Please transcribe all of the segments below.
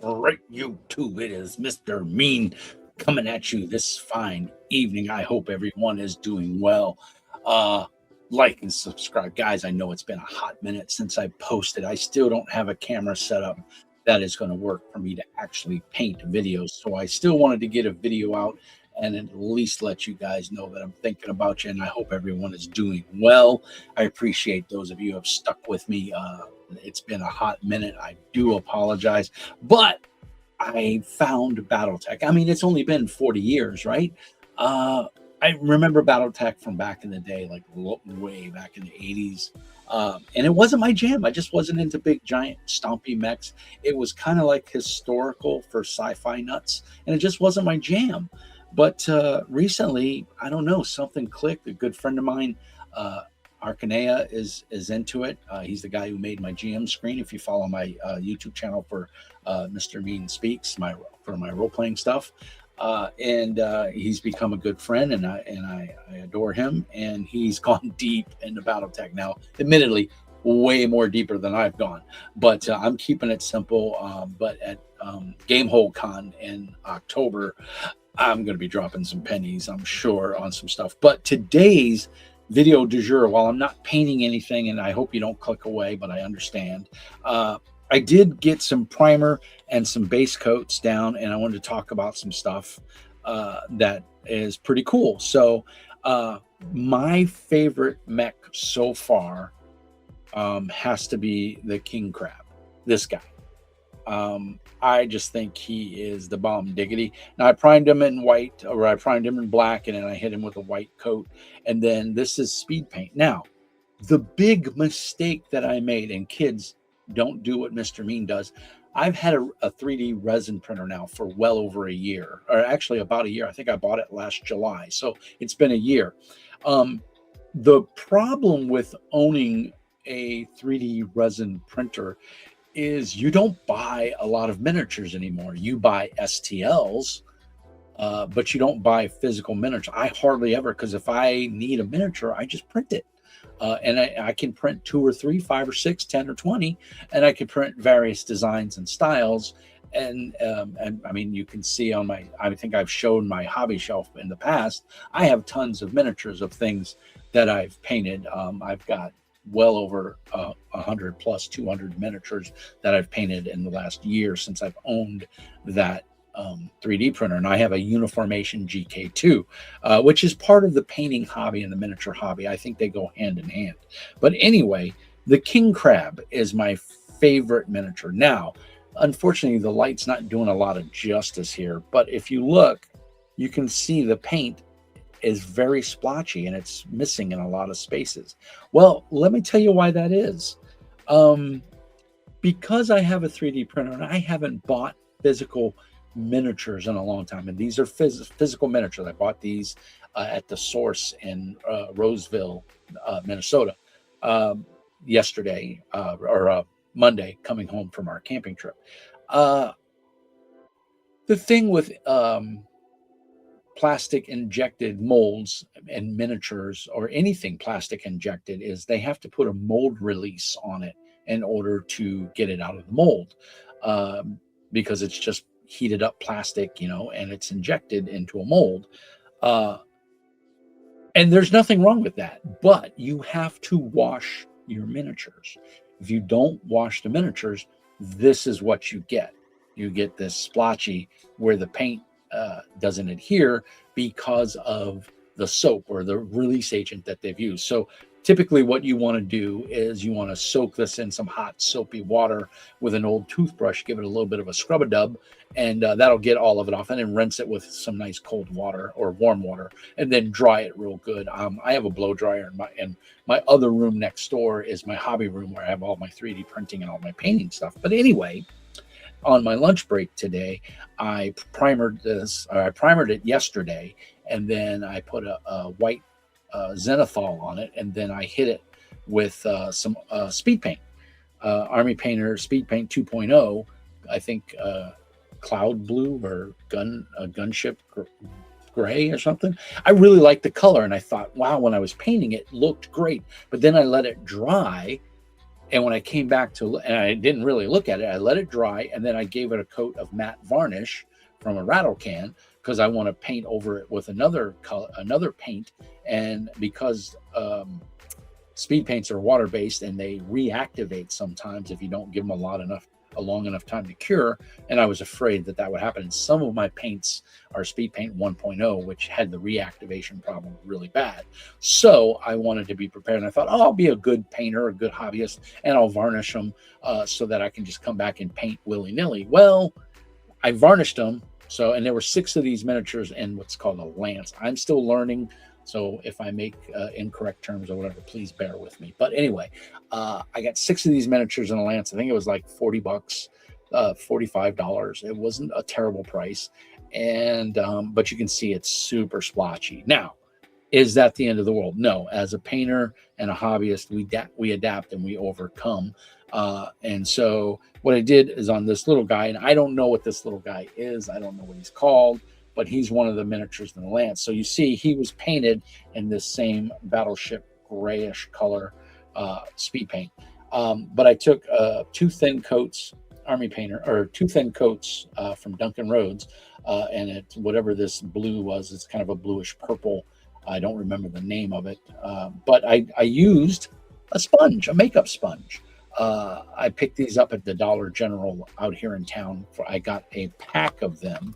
All right, YouTube, it is Mr. Mean coming at you this fine evening. I hope everyone is doing well. Uh, like and subscribe, guys. I know it's been a hot minute since I posted. I still don't have a camera set up that is going to work for me to actually paint videos. So I still wanted to get a video out and at least let you guys know that I'm thinking about you, and I hope everyone is doing well. I appreciate those of you who have stuck with me. It's been a hot minute. I do apologize, but I found Battletech. I mean, it's only been 40 years, right? Uh, I remember Battletech from back in the day, like way back in the 80s. And it wasn't my jam. I just wasn't into big, giant, stompy mechs. It was kind of like historical for sci-fi nuts, and it just wasn't my jam. But recently, I don't know, something clicked. A good friend of mine, Arcanea, is into it. He's the guy who made my GM screen. If you follow my YouTube channel for Mr. Mean Speaks, for my role playing stuff, and he's become a good friend, and I adore him. And he's gone deep into BattleTech now. Admittedly, way more deeper than I've gone, but I'm keeping it simple. But at Gamehole Con in October, I'm going to be dropping some pennies, I'm sure, on some stuff. But today's video du jour, while I'm not painting anything, and I hope you don't click away, but I understand, I did get some primer and some base coats down, and I wanted to talk about some stuff that is pretty cool. So my favorite mech so far has to be the King Crab, this guy. I just think he is the bomb diggity. Now I primed him in white, or I primed him in black, and then I hit him with a white coat. And then this is speed paint. Now, the big mistake that I made, and kids, don't do what Mr. Mean does. I've had a 3D resin printer now for well over a year, or actually about a year. I think I bought it last July. So it's been a year. The problem with owning a 3D resin printer is you don't buy a lot of miniatures anymore. You buy STLs, but you don't buy physical miniatures. I hardly ever, because if I need a miniature, I just print it. And I can print 2 or 3, 5 or 6, 10 or 20, and I can print various designs and styles. And I mean, you can see on my, I think I've shown my hobby shelf in the past. I have tons of miniatures of things that I've painted. I've got well over 100 plus 200 miniatures that I've painted in the last year since I've owned that 3D printer. And I have a Uniformation GK2, which is part of the painting hobby and the miniature hobby. I think they go hand in hand. But anyway, the King Crab is my favorite miniature. Now, unfortunately, the light's not doing a lot of justice here, but if you look, you can see the paint is very splotchy and it's missing in a lot of spaces. Well, let me tell you why that is. Because I have a 3D printer and I haven't bought physical miniatures in a long time, and these are physical miniatures. I bought these at the Source in Roseville, Minnesota, yesterday, or Monday, coming home from our camping trip. The thing with plastic injected molds and miniatures, or anything plastic injected, is they have to put a mold release on it in order to get it out of the mold, because it's just heated up plastic, and it's injected into a mold. And there's nothing wrong with that, but you have to wash your miniatures. If you don't wash the miniatures, this is what you get. You get this splotchy where the paint doesn't adhere because of the soap or the release agent that they've used. So typically what you want to do is you want to soak this in some hot soapy water with an old toothbrush, give it a little bit of a scrub-a-dub, and that'll get all of it off, and then rinse it with some nice cold water or warm water, and then dry it real good. I have a blow dryer in my other room next door is my hobby room where I have all my 3D printing and all my painting stuff. But anyway, on my lunch break today, I primered it yesterday, and then I put a white zenithal on it, and then I hit it with some speed paint, Army Painter Speed Paint 2.0, I think, cloud blue or gunship gray or something. I really liked the color, and I thought, wow, when I was painting it, looked great. But then I let it dry, and when I came back to, and I didn't really look at it, I let it dry, and then I gave it a coat of matte varnish from a rattle can because I want to paint over it with another color, another paint. And because speed paints are water based and they reactivate sometimes if you don't give them a long enough time to cure, and I was afraid that that would happen. And some of my paints are speed paint 1.0, which had the reactivation problem really bad. So I wanted to be prepared, and I thought, oh, I'll be a good painter, a good hobbyist, and I'll varnish them so that I can just come back and paint willy-nilly. Well, I varnished them. So, and there were 6 of these miniatures in what's called a lance. I'm still learning, so if I make incorrect terms or whatever, please bear with me. But anyway, I got 6 of these miniatures in a lance. I think it was like $40, $45. It wasn't a terrible price, and but you can see it's super splotchy. Now, is that the end of the world? No. As a painter and a hobbyist, we adapt and we overcome. And so what I did is on this little guy, and I don't know what this little guy is. I don't know what he's called, but he's one of the miniatures in the lance. So you see he was painted in this same battleship grayish color speed paint. But I took 2 thin coats, Army Painter, or 2 thin coats from Duncan Rhodes, and it's whatever this blue was. It's kind of a bluish purple. I don't remember the name of it, but I used a sponge, a makeup sponge. I picked these up at the Dollar General out here in town. I got a pack of them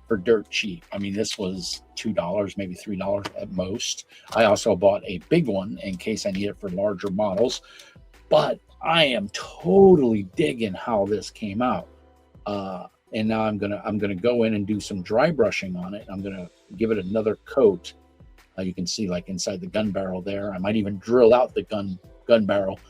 for dirt cheap. I mean, this was $2, maybe $3 at most. I also bought a big one in case I need it for larger models. But I am totally digging how this came out. And now I'm gonna go in and do some dry brushing on it. I'm gonna give it another coat. You can see like inside the gun barrel there. I might even drill out the gun barrel.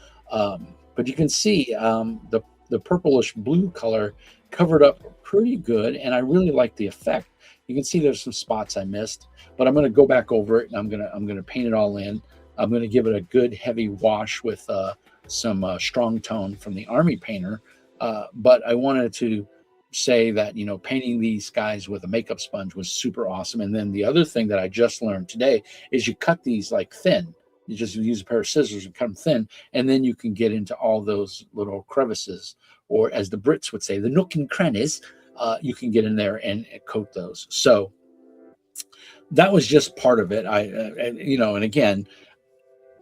But you can see the purplish blue color covered up pretty good, and I really like the effect. You can see there's some spots I missed, but I'm going to go back over it, and I'm going to paint it all in. I'm going to give it a good heavy wash with some strong tone from the Army Painter. But I wanted to say that, you know, painting these guys with a makeup sponge was super awesome. And then the other thing that I just learned today is you cut these like thin. You just use a pair of scissors and cut them thin, and then you can get into all those little crevices, or as the Brits would say, the nook and crannies. You can get in there and coat those. So that was just part of it. You know, and again,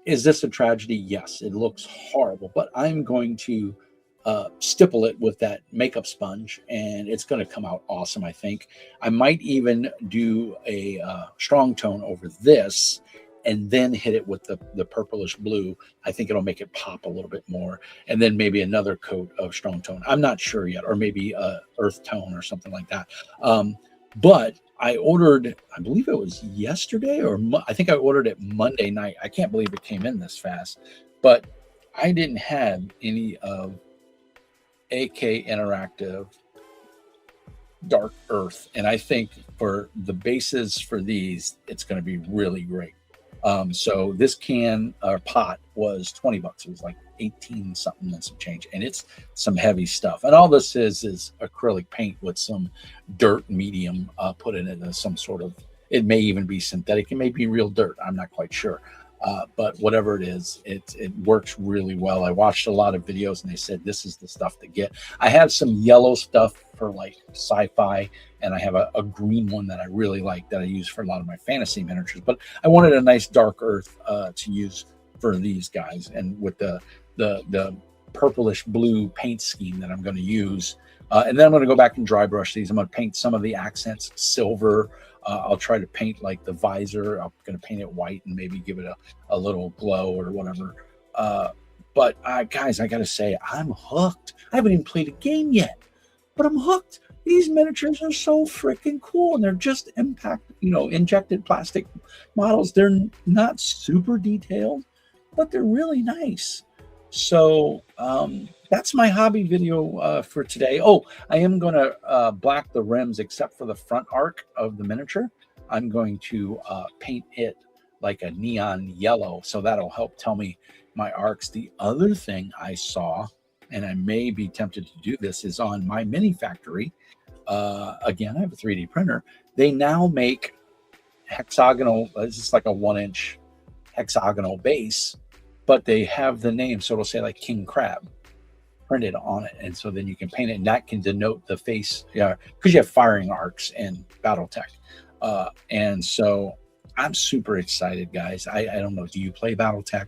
is this a tragedy? Yes, it looks horrible, but I'm going to stipple it with that makeup sponge, and it's going to come out awesome. I think I might even do a strong tone over this and then hit it with the purplish blue. I think it'll make it pop a little bit more, and then maybe another coat of strong tone. I'm not sure yet, or maybe earth tone or something like that. But I ordered, I believe it was yesterday, or I think I ordered it Monday night. I can't believe it came in this fast, but I didn't have any of AK Interactive Dark Earth, and I think for the bases for these, it's going to be really great. So this can or pot was $20. It was like 18 something and some change, and it's some heavy stuff. And all this is acrylic paint with some dirt medium put in it as some sort of, it may even be synthetic, it may be real dirt, I'm not quite sure. But whatever it is, it works really well. I watched a lot of videos and they said this is the stuff to get. I have some yellow stuff for like sci-fi, and I have a green one that I really like that I use for a lot of my fantasy miniatures. But I wanted a nice dark earth to use for these guys, and with the purplish blue paint scheme that I'm going to use. And then I'm going to go back and dry brush these. I'm going to paint some of the accents silver. I'll try to paint like the visor. I'm going to paint it white and maybe give it a little glow or whatever. But guys, I got to say, I'm hooked. I haven't even played a game yet, but I'm hooked. These miniatures are so freaking cool, and they're just injected plastic models. They're not super detailed, but they're really nice. So that's my hobby video for today. Oh, I am going to black the rims except for the front arc of the miniature. I'm going to paint it like a neon yellow, so that'll help tell me my arcs. The other thing I saw, and I may be tempted to do this, is on my mini factory. Again, I have a 3D printer. They now make hexagonal. It's just like a 1-inch hexagonal base, but they have the name, so it'll say like King Crab printed on it, and so then you can paint it, and that can denote the face, yeah, because you have firing arcs in BattleTech, and so I'm super excited, guys. I don't know. Do you play BattleTech?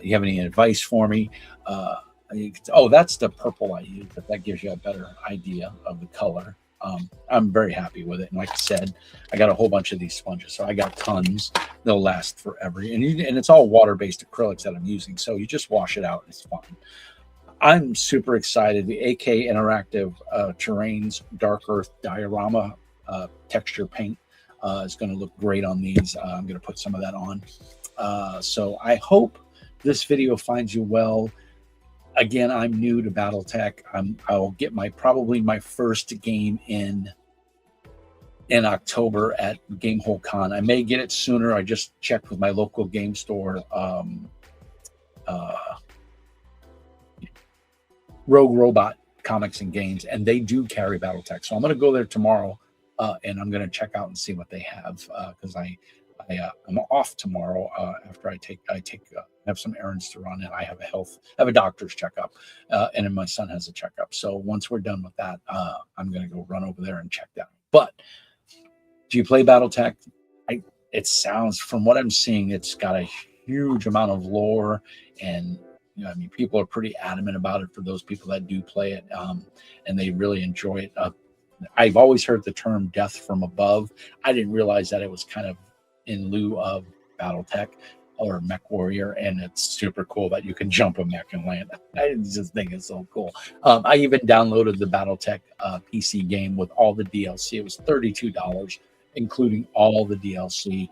You have any advice for me? Oh, that's the purple I use, but that gives you a better idea of the color. I'm very happy with it. And like I said, I got a whole bunch of these sponges. So I got tons. They'll last forever. And it's all water-based acrylics that I'm using. So you just wash it out and it's fine. I'm super excited. The AK Interactive Terrains Dark Earth Diorama texture paint is going to look great on these. I'm going to put some of that on. So I hope this video finds you well. Again, I'm new to BattleTech. I'll get probably my first game in October at Gamehole Con. I may get it sooner. I just checked with my local game store, Rogue Robot Comics and Games, and they do carry BattleTech. So I'm going to go there tomorrow, and I'm going to check out and see what they have, because I'm off tomorrow after I have some errands to run, and I have a doctor's checkup, and then my son has a checkup. So once we're done with that, I'm going to go run over there and check that. But do you play BattleTech? It sounds, from what I'm seeing, it's got a huge amount of lore, and I mean, people are pretty adamant about it for those people that do play it, and they really enjoy it. I've always heard the term "death from above." I didn't realize that it was kind of in lieu of BattleTech or Mech Warrior, and it's super cool that you can jump a mech and land. I just think it's so cool. I even downloaded the BattleTech PC game with all the DLC. It was $32, including all the DLC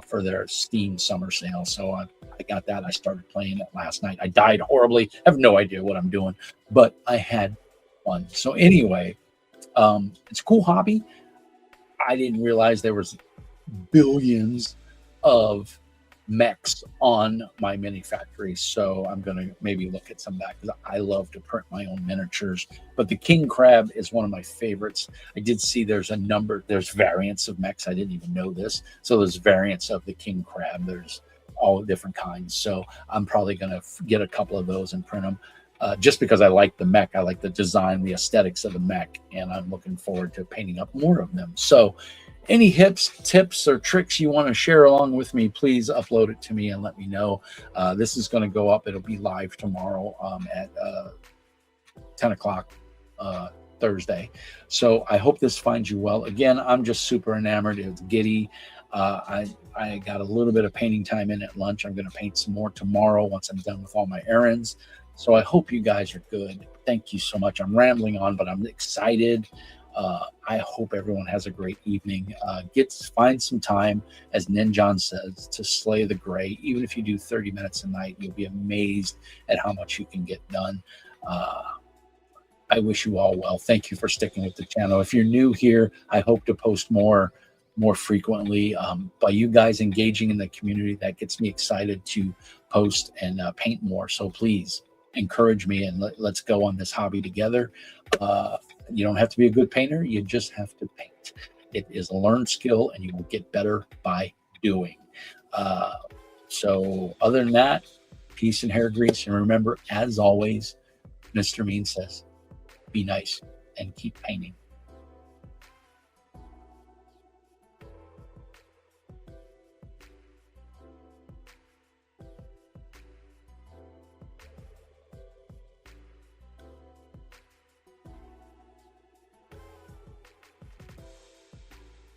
for their Steam summer sale. So I got that. I started playing it last night. I died horribly. I have no idea what I'm doing, but I had fun. So anyway, it's a cool hobby. I didn't realize there was billions of mechs on my mini factory, so I'm gonna maybe look at some of that, because I love to print my own miniatures. But the King Crab is one of my favorites. I did see there's variants of mechs. I didn't even know this. So there's variants of the King Crab. There's all different kinds. So I'm probably gonna get a couple of those and print them, just because I like the mech. I like the design, the aesthetics of the mech, and I'm looking forward to painting up more of them. So any tips, or tricks you want to share along with me, please upload it to me and let me know. This is going to go up. It'll be live tomorrow at 10 o'clock Thursday. So I hope this finds you well. Again, I'm just super enamored. It's giddy. I got a little bit of painting time in at lunch. I'm going to paint some more tomorrow once I'm done with all my errands. So I hope you guys are good. Thank you so much. I'm rambling on, but I'm excited. I hope everyone has a great evening. Find some time, as Ninjon says, to slay the gray. Even if you do 30 minutes a night, you'll be amazed at how much you can get done. I wish you all well. Thank you for sticking with the channel. If you're new here, I hope to post more frequently. By you guys engaging in the community, that gets me excited to post and paint more. So please encourage me, and let's go on this hobby together. You don't have to be a good painter. You just have to paint. It is a learned skill, and you will get better by doing. So other than that, peace and hair grease. And remember, as always, Mr. Mean says, be nice and keep painting.